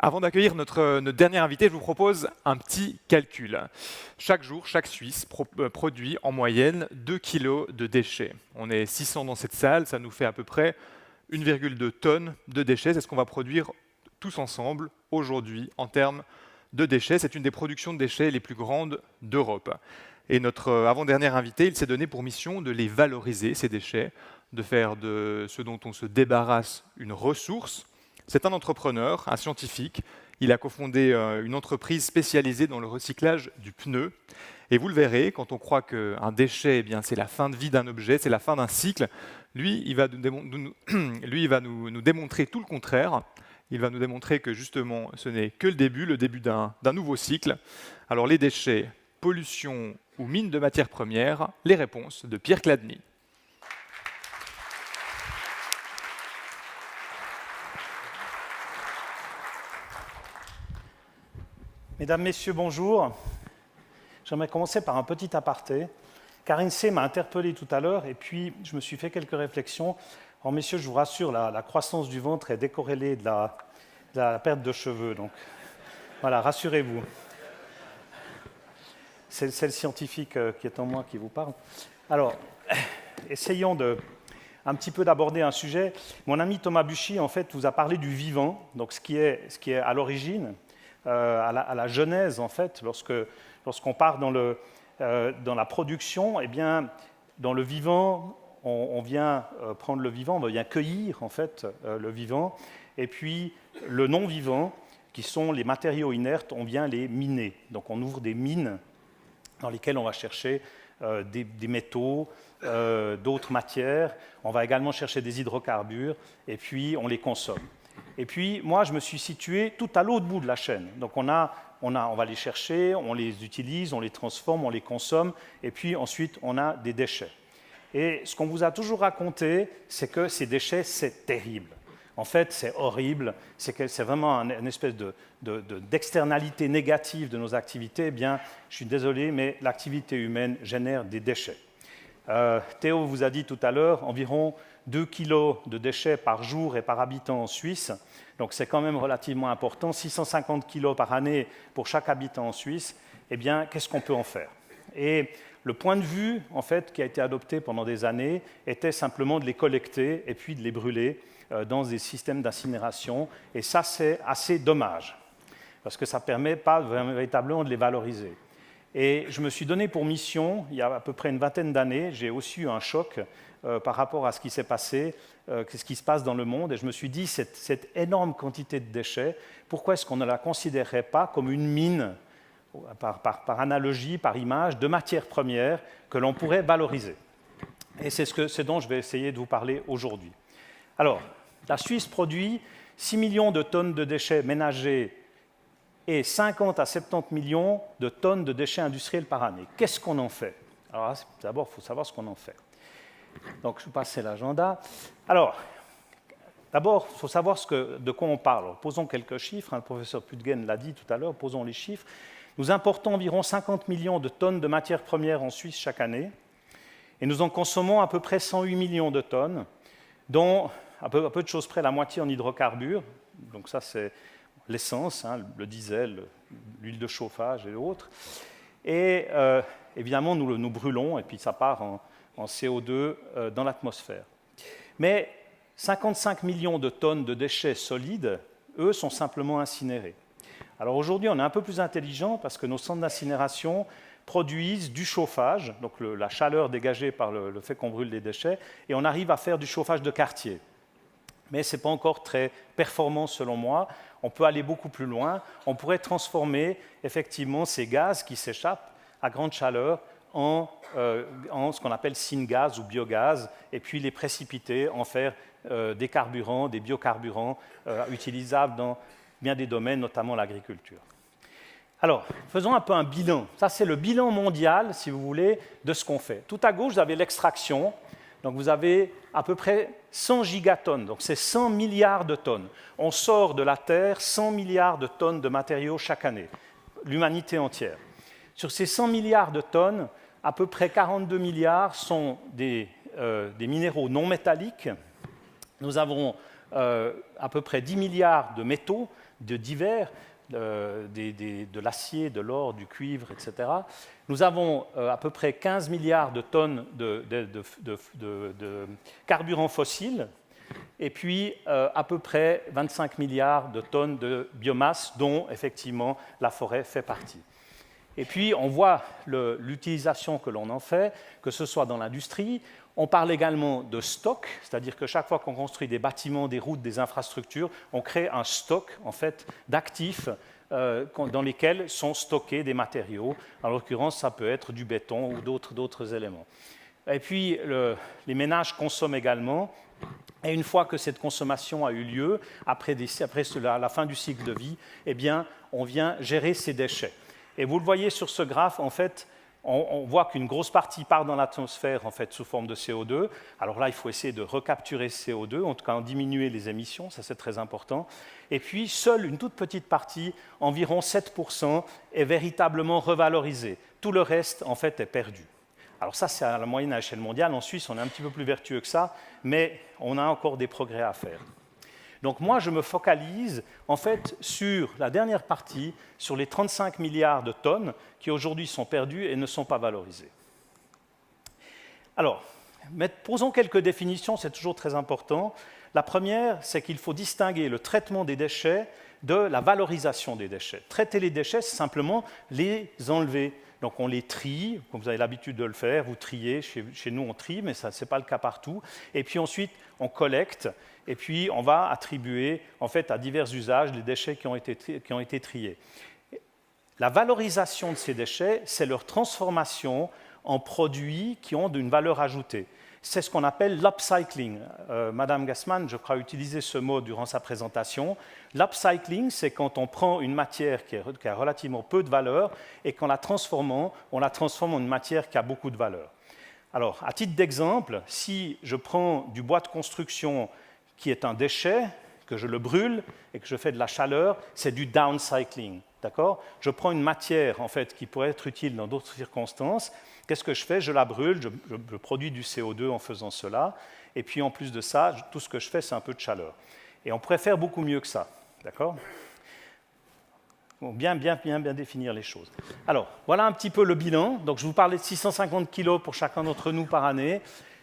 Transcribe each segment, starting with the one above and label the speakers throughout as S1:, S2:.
S1: Avant d'accueillir notre dernier invité, je vous propose un petit calcul. Chaque jour, chaque Suisse produit en moyenne 2 kg de déchets. On est 600 dans cette salle, ça nous fait à peu près 1,2 tonnes de déchets. C'est ce qu'on va produire tous ensemble aujourd'hui en termes de déchets. C'est une des productions de déchets les plus grandes d'Europe. Et notre avant-dernier invité, il s'est donné pour mission de les valoriser, ces déchets, de faire de ce dont on se débarrasse une ressource. C'est un entrepreneur, un scientifique. Il a cofondé une entreprise spécialisée dans le recyclage du pneu. Et vous le verrez, quand on croit qu'un déchet, c'est la fin de vie d'un objet, c'est la fin d'un cycle, lui, il va nous démontrer tout le contraire. Il va nous démontrer que justement, ce n'est que le début d'un nouveau cycle. Alors les déchets, pollution ou mine de matières premières, les réponses de Pierre Cladny.
S2: Mesdames, Messieurs, bonjour. J'aimerais commencer par un petit aparté. Karine C. m'a interpellé tout à l'heure et puis je me suis fait quelques réflexions. Alors, messieurs, je vous rassure, la croissance du ventre est décorrélée de la perte de cheveux. Donc, voilà, rassurez-vous. C'est le scientifique qui est en moi qui vous parle. Alors, essayons un petit peu d'aborder un sujet. Mon ami Thomas Buchy, en fait, vous a parlé du vivant, donc ce qui est à l'origine. À la genèse, en fait, lorsqu'on part dans la production, eh bien, dans le vivant, on vient prendre le vivant, on vient cueillir, en fait, le vivant, et puis le non-vivant, qui sont les matériaux inertes, on vient les miner. Donc on ouvre des mines dans lesquelles on va chercher des métaux, d'autres matières, on va également chercher des hydrocarbures, et puis on les consomme. Et puis, moi, je me suis situé tout à l'autre bout de la chaîne. Donc, on va les chercher, on les utilise, on les transforme, on les consomme, et puis ensuite, on a des déchets. Et ce qu'on vous a toujours raconté, c'est que ces déchets, c'est terrible. En fait, c'est horrible, c'est vraiment une espèce d'externalité négative de nos activités. Eh bien, je suis désolé, mais l'activité humaine génère des déchets. Théo vous a dit tout à l'heure, environ 2 kg de déchets par jour et par habitant en Suisse. Donc c'est quand même relativement important. 650 kg par année pour chaque habitant en Suisse. Eh bien, qu'est-ce qu'on peut en faire? Et le point de vue, en fait, qui a été adopté pendant des années, était simplement de les collecter et puis de les brûler dans des systèmes d'incinération. Et ça, c'est assez dommage, parce que ça ne permet pas véritablement de les valoriser. Et je me suis donné pour mission, il y a à peu près une vingtaine d'années, j'ai aussi eu un choc par rapport à ce qui s'est passé, ce qui se passe dans le monde, et je me suis dit, cette énorme quantité de déchets, pourquoi est-ce qu'on ne la considérerait pas comme une mine, par analogie, par image, de matières premières que l'on pourrait valoriser? Et c'est ce dont je vais essayer de vous parler aujourd'hui. Alors, la Suisse produit 6 millions de tonnes de déchets ménagers et 50 à 70 millions de tonnes de déchets industriels par année. Qu'est-ce qu'on en fait? Alors, d'abord, il faut savoir ce qu'on en fait. Donc, je vais passer l'agenda. Alors, d'abord, il faut savoir de quoi on parle. Alors, posons quelques chiffres. Le professeur Pudgen l'a dit tout à l'heure. Posons les chiffres. Nous importons environ 50 millions de tonnes de matières premières en Suisse chaque année. Et nous en consommons à peu près 108 millions de tonnes, dont, à peu de choses près, la moitié en hydrocarbures. Donc, ça, c'est l'essence, le diesel, l'huile de chauffage et autres. Et évidemment, nous brûlons, et puis ça part en CO2 dans l'atmosphère. Mais 55 millions de tonnes de déchets solides, eux, sont simplement incinérés. Alors aujourd'hui, on est un peu plus intelligent parce que nos centres d'incinération produisent du chauffage, donc la chaleur dégagée par le fait qu'on brûle des déchets, et on arrive à faire du chauffage de quartier. Mais ce n'est pas encore très performant selon moi. On peut aller beaucoup plus loin. On pourrait transformer effectivement ces gaz qui s'échappent à grande chaleur en ce qu'on appelle syngaz ou biogaz, et puis les précipiter, en faire des carburants, des biocarburants utilisables dans bien des domaines, notamment l'agriculture. Alors, faisons un peu un bilan. Ça, c'est le bilan mondial, si vous voulez, de ce qu'on fait. Tout à gauche, vous avez l'extraction. Donc, vous avez à peu près 100 gigatonnes, donc c'est 100 milliards de tonnes. On sort de la Terre 100 milliards de tonnes de matériaux chaque année, l'humanité entière. Sur ces 100 milliards de tonnes, à peu près 42 milliards sont des minéraux non métalliques. Nous avons à peu près 10 milliards de métaux de divers, de l'acier, de l'or, du cuivre, etc. Nous avons à peu près 15 milliards de tonnes de carburants fossiles, et puis à peu près 25 milliards de tonnes de biomasse, dont effectivement la forêt fait partie. Et puis on voit l'utilisation que l'on en fait, que ce soit dans l'industrie. On parle également de stock, c'est-à-dire que chaque fois qu'on construit des bâtiments, des routes, des infrastructures, on crée un stock en fait, d'actifs dans lesquels sont stockés des matériaux. En l'occurrence, ça peut être du béton ou d'autres éléments. Et puis, les ménages consomment également. Et une fois que cette consommation a eu lieu, après la fin du cycle de vie, eh bien, on vient gérer ces déchets. Et vous le voyez sur ce graphe, en fait, on voit qu'une grosse partie part dans l'atmosphère en fait, sous forme de CO2. Alors là, il faut essayer de recapturer ce CO2, en tout cas en diminuer les émissions, ça c'est très important. Et puis, seule une toute petite partie, environ 7%, est véritablement revalorisée. Tout le reste, en fait, est perdu. Alors ça, c'est à la moyenne à l'échelle mondiale. En Suisse, on est un petit peu plus vertueux que ça, mais on a encore des progrès à faire. Donc moi, je me focalise en fait sur la dernière partie, sur les 35 milliards de tonnes qui aujourd'hui sont perdues et ne sont pas valorisées. Alors, posons quelques définitions, c'est toujours très important. La première, c'est qu'il faut distinguer le traitement des déchets de la valorisation des déchets. Traiter les déchets, c'est simplement les enlever. Donc on les trie, comme vous avez l'habitude de le faire, vous triez, chez nous on trie, mais ce n'est pas le cas partout. Et puis ensuite, on collecte, et puis on va attribuer en fait, à divers usages les déchets qui ont été triés. La valorisation de ces déchets, c'est leur transformation en produits qui ont une valeur ajoutée. C'est ce qu'on appelle l'upcycling. Madame Gassman, je crois, a utilisé ce mot durant sa présentation. L'upcycling, c'est quand on prend une matière qui a relativement peu de valeur et qu'en la transformant, on la transforme en une matière qui a beaucoup de valeur. Alors, à titre d'exemple, si je prends du bois de construction qui est un déchet, que je le brûle et que je fais de la chaleur, c'est du downcycling. D'accord ? Je prends une matière en fait, qui pourrait être utile dans d'autres circonstances. Qu'est-ce que je fais ? Je la brûle, je produis du CO2 en faisant cela. Et puis en plus de ça, tout ce que je fais, c'est un peu de chaleur. Et on pourrait faire beaucoup mieux que ça. D'accord ? Bon, bien définir les choses. Alors, voilà un petit peu le bilan. Donc, je vous parlais de 650 kg pour chacun d'entre nous par année.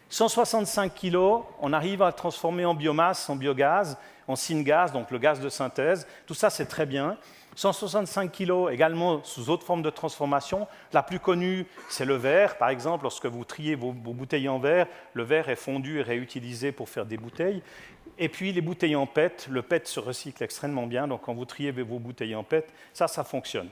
S2: 165 kg, on arrive à le transformer en biomasse, en biogaz, en syngas, donc le gaz de synthèse. Tout ça, c'est très bien. 165 kg également sous autre forme de transformation. La plus connue, c'est le verre. Par exemple, lorsque vous triez vos bouteilles en verre, le verre est fondu et réutilisé pour faire des bouteilles. Et puis les bouteilles en PET, le PET se recycle extrêmement bien. Donc quand vous triez vos bouteilles en PET, ça fonctionne.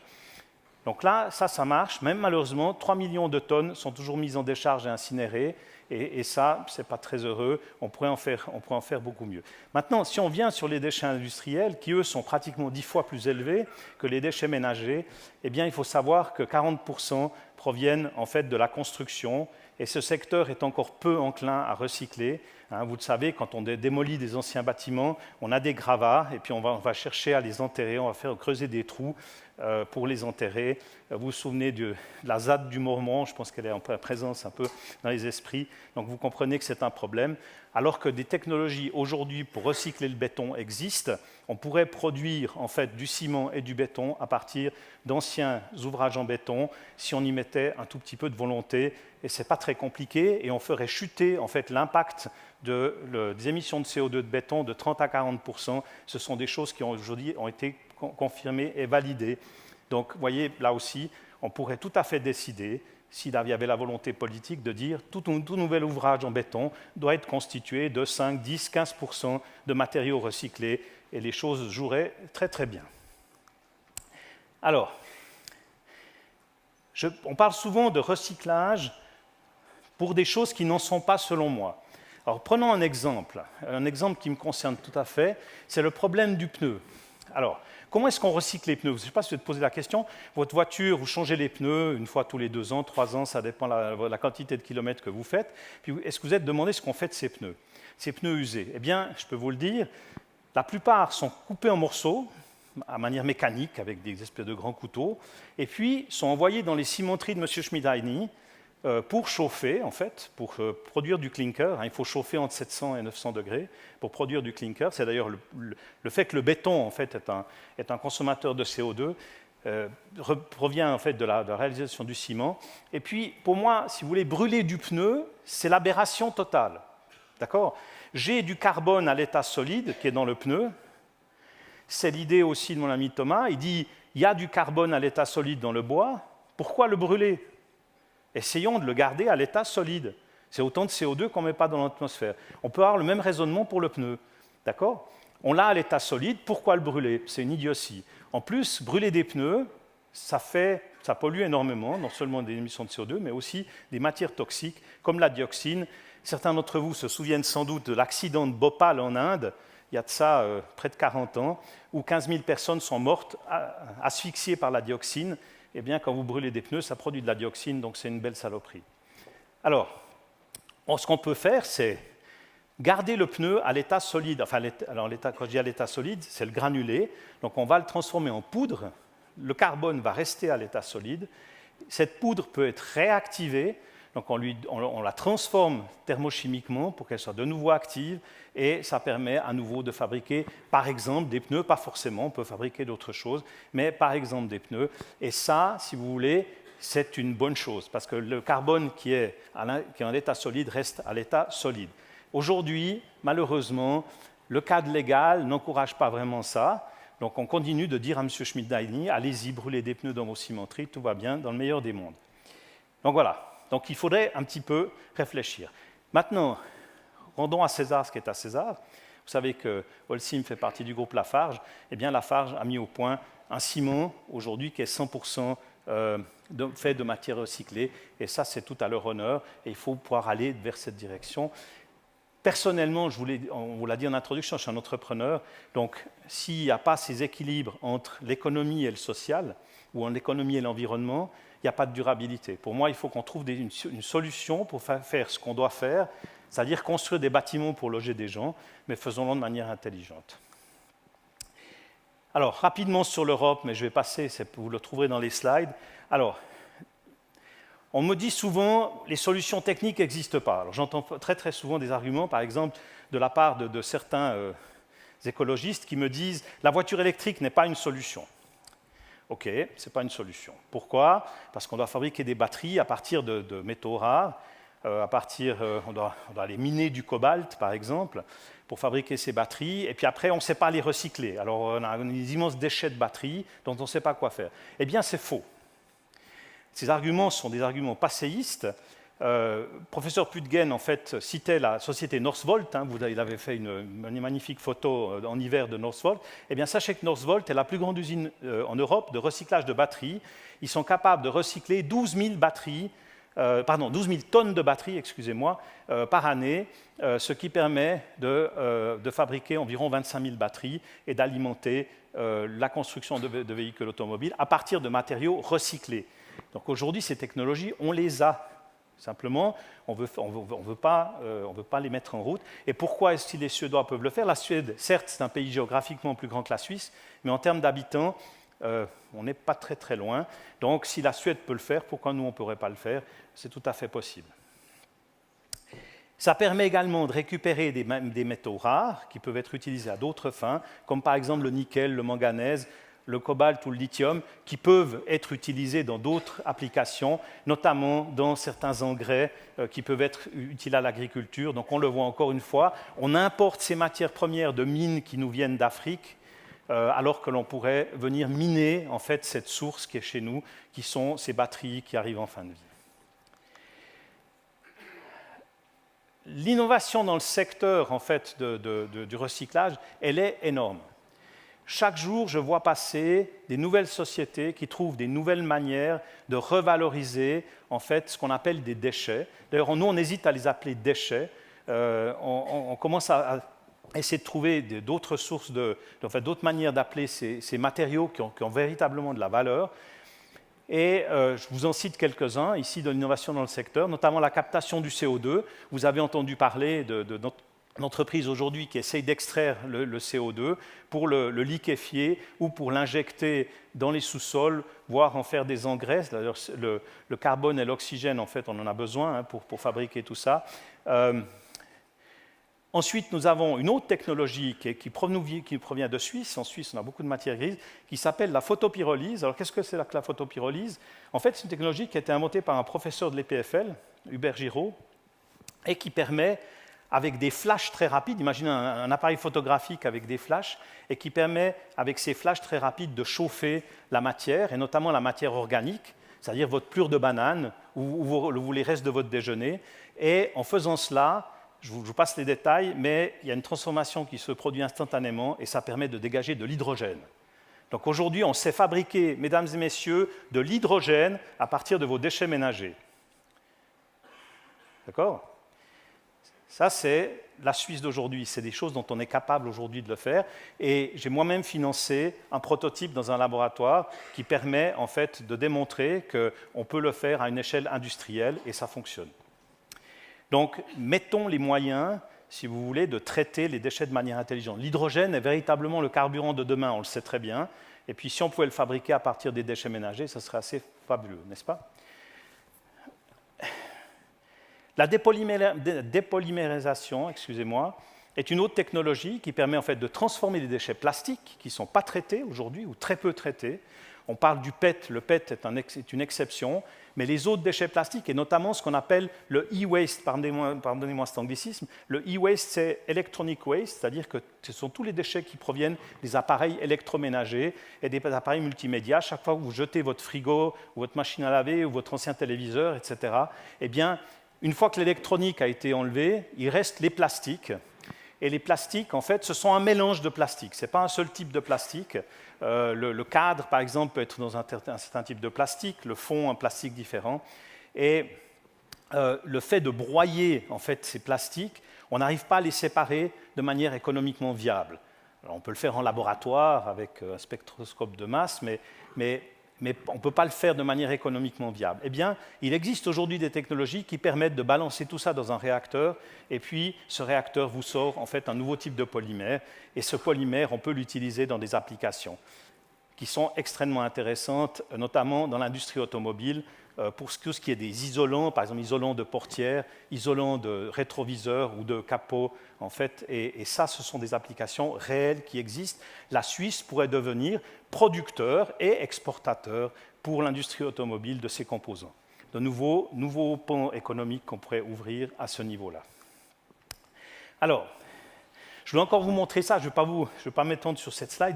S2: Donc là, ça marche. Même malheureusement, 3 millions de tonnes sont toujours mises en décharge et incinérées. Et ça, ce n'est pas très heureux, on pourrait en faire beaucoup mieux. Maintenant, si on vient sur les déchets industriels, qui eux sont pratiquement 10 fois plus élevés que les déchets ménagers, eh bien, il faut savoir que 40% proviennent en fait de la construction, et ce secteur est encore peu enclin à recycler. Vous le savez, quand on démolit des anciens bâtiments, on a des gravats, et puis on va chercher à les enterrer, on va faire creuser des trous pour les enterrer. Vous vous souvenez de la ZAD du Mormon, je pense qu'elle est en présence un peu dans les esprits, donc vous comprenez que c'est un problème. Alors que des technologies aujourd'hui pour recycler le béton existent, on pourrait produire en fait du ciment et du béton à partir d'anciens ouvrages en béton si on y mettait un tout petit peu de volonté, et ce n'est pas très compliqué, et on ferait chuter en fait l'impact des émissions de CO2 de béton de 30 à 40%. Ce sont des choses qui aujourd'hui ont été confirmées et validées. Donc, vous voyez, là aussi, on pourrait tout à fait décider, s'il y avait la volonté politique, de dire tout nouvel ouvrage en béton doit être constitué de 5, 10, 15% de matériaux recyclés, et les choses joueraient très très bien. Alors, on parle souvent de recyclage pour des choses qui n'en sont pas selon moi. Alors, prenons un exemple qui me concerne tout à fait, c'est le problème du pneu. Alors, comment est-ce qu'on recycle les pneus? Je ne sais pas si vous êtes posé la question. Votre voiture, vous changez les pneus une fois tous les 2 ans, 3 ans, ça dépend de la quantité de kilomètres que vous faites. Puis, est-ce que vous êtes demandé ce qu'on fait de ces pneus? Ces pneus usés, eh bien, je peux vous le dire, la plupart sont coupés en morceaux, à manière mécanique, avec des espèces de grands couteaux, et puis sont envoyés dans les cimenteries de M. Schmidheiny, pour chauffer, en fait, pour produire du clinker. Il faut chauffer entre 700 et 900 degrés pour produire du clinker. C'est d'ailleurs le fait que le béton, en fait, est un consommateur de CO2 provient en fait de la réalisation du ciment. Et puis, pour moi, si vous voulez, brûler du pneu, c'est l'aberration totale. D'accord ? J'ai du carbone à l'état solide qui est dans le pneu. C'est l'idée aussi de mon ami Thomas. Il dit, il y a du carbone à l'état solide dans le bois. Pourquoi le brûler ? Essayons de le garder à l'état solide. C'est autant de CO2 qu'on ne met pas dans l'atmosphère. On peut avoir le même raisonnement pour le pneu. D'accord ? On l'a à l'état solide, pourquoi le brûler ? C'est une idiotie. En plus, brûler des pneus, ça pollue énormément, non seulement des émissions de CO2, mais aussi des matières toxiques, comme la dioxine. Certains d'entre vous se souviennent sans doute de l'accident de Bhopal en Inde, il y a de ça près de 40 ans, où 15 000 personnes sont mortes asphyxiées par la dioxine. Eh bien, quand vous brûlez des pneus, ça produit de la dioxine, donc c'est une belle saloperie. Alors, ce qu'on peut faire, c'est garder le pneu à l'état solide. Enfin, quand je dis à l'état solide, c'est le granulé. Donc, on va le transformer en poudre. Le carbone va rester à l'état solide. Cette poudre peut être réactivée. Donc, on la transforme thermochimiquement pour qu'elle soit de nouveau active. Et ça permet à nouveau de fabriquer, par exemple, des pneus. Pas forcément, on peut fabriquer d'autres choses, mais par exemple des pneus. Et ça, si vous voulez, c'est une bonne chose, parce que le carbone qui est en état solide reste à l'état solide. Aujourd'hui, malheureusement, le cadre légal n'encourage pas vraiment ça. Donc on continue de dire à M. Schmidt-Dany, allez-y, brûlez des pneus dans vos cimenteries, tout va bien, dans le meilleur des mondes. Donc voilà, donc il faudrait un petit peu réfléchir. Maintenant, rendons à César ce qui est à César. Vous savez que Holcim fait partie du groupe Lafarge. Eh bien, Lafarge a mis au point un ciment, aujourd'hui, qui est 100% fait de matière recyclée. Et ça, c'est tout à leur honneur. Et il faut pouvoir aller vers cette direction. Personnellement, on vous l'a dit en introduction, je suis un entrepreneur. Donc, s'il n'y a pas ces équilibres entre l'économie et le social, ou entre l'économie et l'environnement, il n'y a pas de durabilité. Pour moi, il faut qu'on trouve une solution pour faire ce qu'on doit faire, c'est-à-dire construire des bâtiments pour loger des gens, mais faisons-le de manière intelligente. Alors, rapidement sur l'Europe, mais je vais passer, vous le trouverez dans les slides. Alors, on me dit souvent, les solutions techniques n'existent pas. Alors, j'entends très très souvent des arguments, par exemple, de la part de certains écologistes qui me disent « la voiture électrique n'est pas une solution ». Ok, ce n'est pas une solution. Pourquoi ? Parce qu'on doit fabriquer des batteries à partir de métaux rares, on doit aller miner du cobalt, par exemple, pour fabriquer ces batteries, et puis après, on ne sait pas les recycler. Alors, on a des immenses déchets de batteries dont on ne sait pas quoi faire. Eh bien, c'est faux. Ces arguments sont des arguments passéistes. Professeur Pütgen, en fait, citait la société Northvolt. Il avait fait une magnifique photo en hiver de Northvolt. Eh bien, sachez que Northvolt est la plus grande usine en Europe de recyclage de batteries. Ils sont capables de recycler 12 000 tonnes de batteries, excusez-moi, par année, ce qui permet de fabriquer environ 25 000 batteries et d'alimenter la construction de véhicules automobiles à partir de matériaux recyclés. Donc aujourd'hui, ces technologies, on les a. Simplement, on ne veut pas les mettre en route. Et pourquoi est-ce que les Suédois peuvent le faire ? La Suède, certes, c'est un pays géographiquement plus grand que la Suisse, mais en termes d'habitants, on n'est pas très très loin. Donc, si la Suède peut le faire, pourquoi nous, on ne pourrait pas le faire ? C'est tout à fait possible. Ça permet également de récupérer des métaux rares qui peuvent être utilisés à d'autres fins, comme par exemple le nickel, le manganèse, le cobalt ou le lithium, qui peuvent être utilisés dans d'autres applications, notamment dans certains engrais qui peuvent être utiles à l'agriculture. Donc on le voit encore une fois, on importe ces matières premières de mines qui nous viennent d'Afrique, alors que l'on pourrait venir miner en fait cette source qui est chez nous, qui sont ces batteries qui arrivent en fin de vie. L'innovation dans le secteur en fait, du recyclage, elle est énorme. Chaque jour, je vois passer des nouvelles sociétés qui trouvent des nouvelles manières de revaloriser en fait, ce qu'on appelle des déchets. D'ailleurs, nous, on hésite à les appeler déchets. On commence à essayer de trouver d'autres sources, d'autres manières d'appeler ces matériaux qui ont véritablement de la valeur. Et je vous en cite quelques-uns ici de l'innovation dans le secteur, notamment la captation du CO2. Vous avez entendu parler de notre entreprise aujourd'hui qui essaye d'extraire le CO2 pour le liquéfier ou pour l'injecter dans les sous-sols, voire en faire des engrais. D'ailleurs, le carbone et l'oxygène, en fait, on en a besoin pour fabriquer tout ça. Ensuite, nous avons une autre technologie qui provient de Suisse. En Suisse, on a beaucoup de matières grises, qui s'appelle la photopyrolyse. Alors, qu'est-ce que c'est que la photopyrolyse? En fait, c'est une technologie qui a été inventée par un professeur de l'EPFL, Hubert Giraud, et qui permet, avec des flashs très rapides, imaginez un appareil photographique avec des flashs, et qui permet, avec ces flashs très rapides, de chauffer la matière, et notamment la matière organique, c'est-à-dire votre plure de banane ou les restes de votre déjeuner. Et en faisant cela, je vous passe les détails, mais il y a une transformation qui se produit instantanément, et ça permet de dégager de l'hydrogène. Donc aujourd'hui, on sait fabriquer, mesdames et messieurs, de l'hydrogène à partir de vos déchets ménagers. D'accord ? Ça, c'est la Suisse d'aujourd'hui. C'est des choses dont on est capable aujourd'hui de le faire. Et j'ai moi-même financé un prototype dans un laboratoire qui permet en fait de démontrer qu'on peut le faire à une échelle industrielle et ça fonctionne. Donc, mettons les moyens, si vous voulez, de traiter les déchets de manière intelligente. L'hydrogène est véritablement le carburant de demain, on le sait très bien. Et puis, si on pouvait le fabriquer à partir des déchets ménagers, ça serait assez fabuleux, n'est-ce pas ? La dépolymérisation, est une autre technologie qui permet en fait de transformer des déchets plastiques qui ne sont pas traités aujourd'hui ou très peu traités. On parle du PET, le PET est une exception, mais les autres déchets plastiques, et notamment ce qu'on appelle le e-waste, pardonnez-moi cet anglicisme, le e-waste c'est electronic waste, c'est-à-dire que ce sont tous les déchets qui proviennent des appareils électroménagers et des appareils multimédia. Chaque fois que vous jetez votre frigo, ou votre machine à laver, ou votre ancien téléviseur, etc., eh bien, une fois que l'électronique a été enlevée, il reste les plastiques. Et les plastiques, en fait, ce sont un mélange de plastiques. Ce n'est pas un seul type de plastique. Le cadre, par exemple, peut être dans un certain type de plastique, le fond, un plastique différent. Et le fait de broyer, en fait, ces plastiques, on n'arrive pas à les séparer de manière économiquement viable. Alors, on peut le faire en laboratoire avec un spectroscope de masse, mais on ne peut pas le faire de manière économiquement viable. Eh bien, il existe aujourd'hui des technologies qui permettent de balancer tout ça dans un réacteur, et puis ce réacteur vous sort en fait un nouveau type de polymère, et ce polymère, on peut l'utiliser dans des applications qui sont extrêmement intéressantes, notamment dans l'industrie automobile, pour tout ce qui est des isolants, par exemple isolants de portières, isolants de rétroviseurs ou de capots, en fait, et ça, ce sont des applications réelles qui existent. La Suisse pourrait devenir producteur et exportateur pour l'industrie automobile de ces composants. De nouveaux ponts économiques qu'on pourrait ouvrir à ce niveau-là. Alors, je vais encore vous montrer ça, je ne vais pas m'étendre sur cette slide,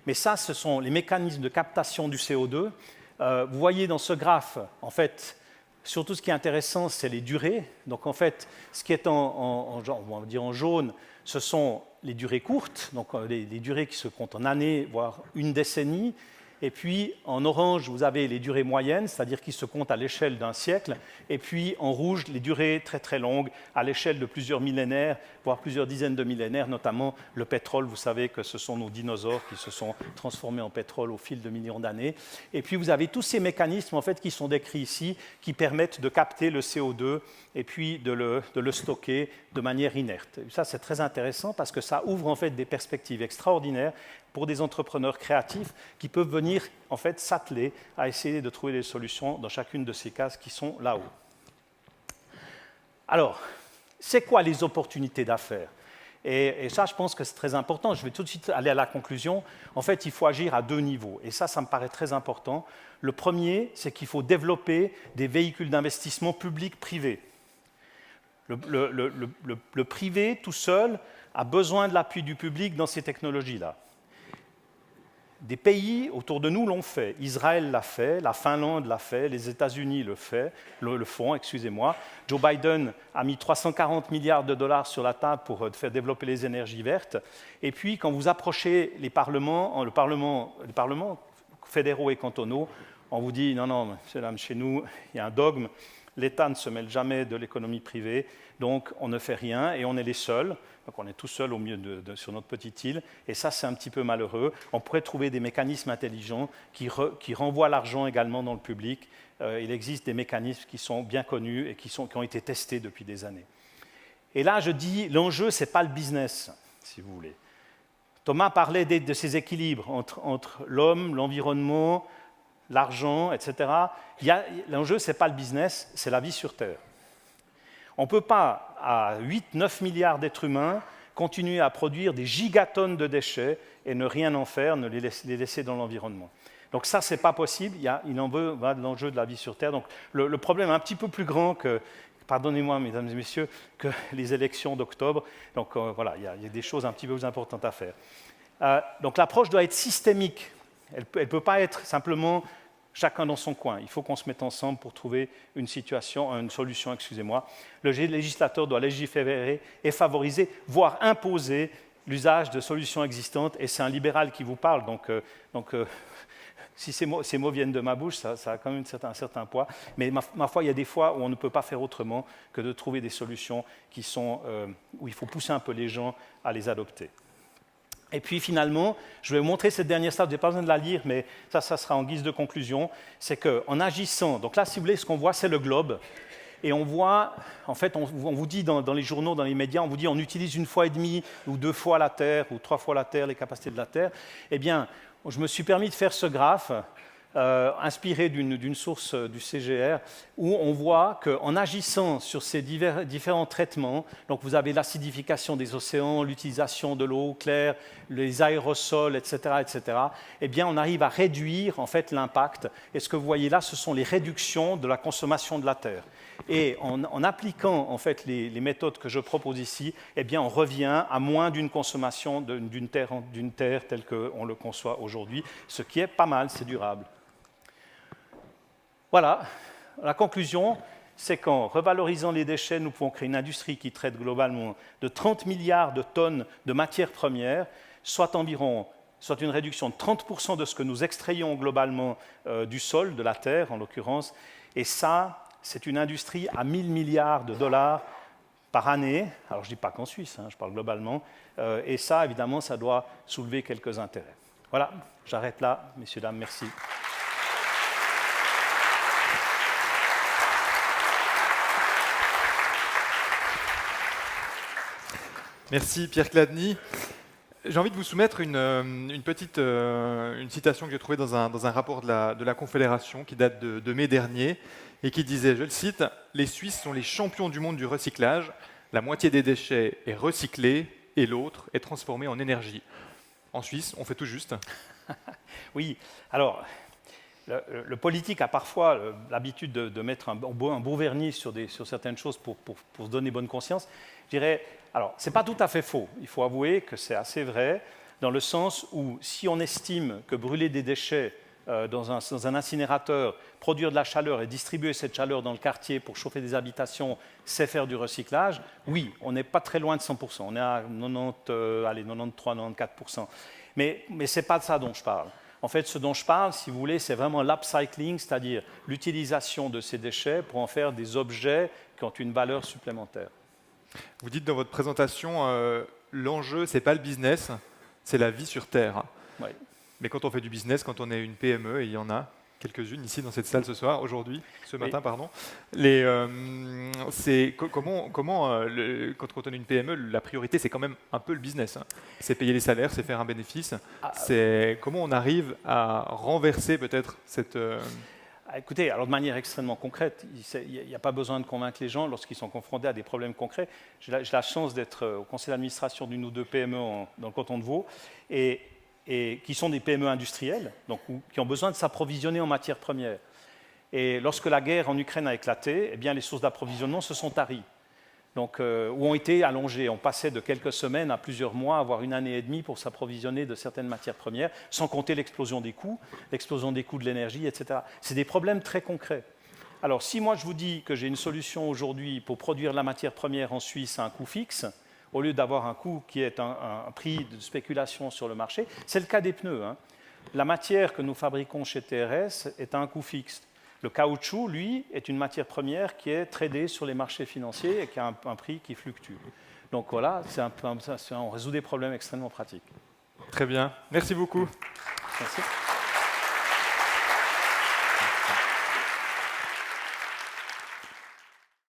S2: mais ça, ce sont les mécanismes de captation du CO2. Vous voyez dans ce graphe, en fait, surtout ce qui est intéressant, c'est les durées. Donc, en fait, ce qui est on va dire en jaune, ce sont les durées courtes, donc les durées qui se comptent en années, voire une décennie. Et puis, en orange, vous avez les durées moyennes, c'est-à-dire qui se comptent à l'échelle d'un siècle. Et puis, en rouge, les durées très très longues, à l'échelle de plusieurs millénaires, voire plusieurs dizaines de millénaires, notamment le pétrole. Vous savez que ce sont nos dinosaures qui se sont transformés en pétrole au fil de millions d'années. Et puis, vous avez tous ces mécanismes en fait, qui sont décrits ici, qui permettent de capter le CO2 et puis de le stocker de manière inerte. Et ça, c'est très intéressant parce que ça ouvre en fait des perspectives extraordinaires pour des entrepreneurs créatifs qui peuvent venir en fait s'atteler à essayer de trouver des solutions dans chacune de ces cases qui sont là-haut. Alors, c'est quoi les opportunités d'affaires ? Et ça, je pense que c'est très important. Je vais tout de suite aller à la conclusion. En fait, il faut agir à deux niveaux. Et ça me paraît très important. Le premier, c'est qu'il faut développer des véhicules d'investissement public-privé. Le privé, tout seul, a besoin de l'appui du public dans ces technologies-là. Des pays autour de nous l'ont fait. Israël l'a fait, la Finlande l'a fait, les États-Unis le font. Joe Biden a mis 340 milliards de dollars sur la table pour faire développer les énergies vertes. Et puis, quand vous approchez les parlements fédéraux et cantonaux, on vous dit non, chez nous, il y a un dogme. L'État ne se mêle jamais de l'économie privée, donc on ne fait rien et on est les seuls. Donc on est tout seul au milieu sur notre petite île, et ça c'est un petit peu malheureux. On pourrait trouver des mécanismes intelligents qui renvoient l'argent également dans le public. Il existe des mécanismes qui sont bien connus et qui ont été testés depuis des années. Et là, je dis, l'enjeu, ce n'est pas le business, si vous voulez. Thomas parlait de ces équilibres entre l'homme, l'environnement, l'argent, etc. L'enjeu, ce n'est pas le business, c'est la vie sur Terre. On ne peut pas, à 8-9 milliards d'êtres humains, continuer à produire des gigatonnes de déchets et ne rien en faire, ne les laisser dans l'environnement. Donc ça, ce n'est pas possible, il en va de l'enjeu de la vie sur Terre. Donc le problème est un petit peu plus grand que, pardonnez-moi, mesdames et messieurs, que les élections d'octobre. Donc voilà, il y a des choses un petit peu plus importantes à faire. Donc l'approche doit être systémique. Elle ne peut pas être simplement chacun dans son coin. Il faut qu'on se mette ensemble pour trouver une solution. Le législateur doit légiférer et favoriser, voire imposer l'usage de solutions existantes. Et c'est un libéral qui vous parle, donc si ces mots viennent de ma bouche, ça a quand même un certain poids. Mais ma foi, il y a des fois où on ne peut pas faire autrement que de trouver des solutions où il faut pousser un peu les gens à les adopter. Et puis finalement, je vais vous montrer cette dernière slide, je n'ai pas besoin de la lire, mais ça sera en guise de conclusion. C'est qu'en agissant, donc là, si vous voulez, ce qu'on voit, c'est le globe. Et on voit, en fait, on vous dit dans les journaux, dans les médias, on vous dit on utilise 1,5 fois ou 2 fois la Terre, ou 3 fois la Terre, les capacités de la Terre. Eh bien, je me suis permis de faire ce graphe, inspiré d'une source du CGR, où on voit qu'en agissant sur ces différents traitements, donc vous avez l'acidification des océans, l'utilisation de l'eau claire, les aérosols, etc., eh bien on arrive à réduire en fait l'impact. Et ce que vous voyez là, ce sont les réductions de la consommation de la Terre. Et en appliquant en fait les méthodes que je propose ici, eh bien on revient à moins d'une consommation d'une terre telle qu'on le conçoit aujourd'hui, ce qui est pas mal, c'est durable. Voilà, la conclusion, c'est qu'en revalorisant les déchets, nous pouvons créer une industrie qui traite globalement de 30 milliards de tonnes de matières premières, soit une réduction de 30% de ce que nous extrayons globalement du sol, de la terre en l'occurrence, et ça, c'est une industrie à 1 000 milliards de dollars par année. Alors je ne dis pas qu'en Suisse, je parle globalement, et ça, évidemment, ça doit soulever quelques intérêts. Voilà, j'arrête là, messieurs, dames, merci.
S1: Merci Pierre Cladny. J'ai envie de vous soumettre une citation que j'ai trouvée dans un rapport de la Confédération qui date de mai dernier et qui disait, je le cite, « Les Suisses sont les champions du monde du recyclage. La moitié des déchets est recyclée et l'autre est transformée en énergie. » En Suisse, on fait tout juste.
S2: Oui, alors, le politique a parfois l'habitude de mettre un beau vernis sur certaines choses pour se donner bonne conscience. Je dirais, alors, ce n'est pas tout à fait faux. Il faut avouer que c'est assez vrai, dans le sens où si on estime que brûler des déchets dans un incinérateur, produire de la chaleur et distribuer cette chaleur dans le quartier pour chauffer des habitations, c'est faire du recyclage, oui, on n'est pas très loin de 100%. On est à 93-94%. Mais ce n'est pas de ça dont je parle. En fait, ce dont je parle, si vous voulez, c'est vraiment l'upcycling, c'est-à-dire l'utilisation de ces déchets pour en faire des objets qui ont une valeur supplémentaire.
S1: Vous dites dans votre présentation, l'enjeu, ce n'est pas le business, c'est la vie sur Terre.
S2: Oui.
S1: Mais quand on fait du business, quand on est une PME, et il y en a quelques-unes ici dans cette salle ce matin, pardon, quand on est une PME, la priorité, c'est quand même un peu le business. C'est payer les salaires, c'est faire un bénéfice. Comment on arrive à renverser peut-être cette...
S2: Écoutez, alors de manière extrêmement concrète, il n'y a pas besoin de convaincre les gens lorsqu'ils sont confrontés à des problèmes concrets. J'ai la chance d'être au conseil d'administration d'une ou deux PME dans le canton de Vaud, et qui sont des PME industrielles, donc qui ont besoin de s'approvisionner en matières premières. Et lorsque la guerre en Ukraine a éclaté, eh bien, les sources d'approvisionnement se sont taries. Donc, ou ont été allongées. On passait de quelques semaines à plusieurs mois, voire 1 année et demie pour s'approvisionner de certaines matières premières, sans compter l'explosion des coûts de l'énergie, etc. C'est des problèmes très concrets. Alors, si moi je vous dis que j'ai une solution aujourd'hui pour produire la matière première en Suisse à un coût fixe, au lieu d'avoir un coût qui est un prix de spéculation sur le marché, c'est le cas des pneus. La matière que nous fabriquons chez TRS est à un coût fixe. Le caoutchouc, lui, est une matière première qui est tradée sur les marchés financiers et qui a un prix qui fluctue. Donc voilà, on résout des problèmes extrêmement pratiques.
S1: Très bien. Merci beaucoup.
S2: Merci.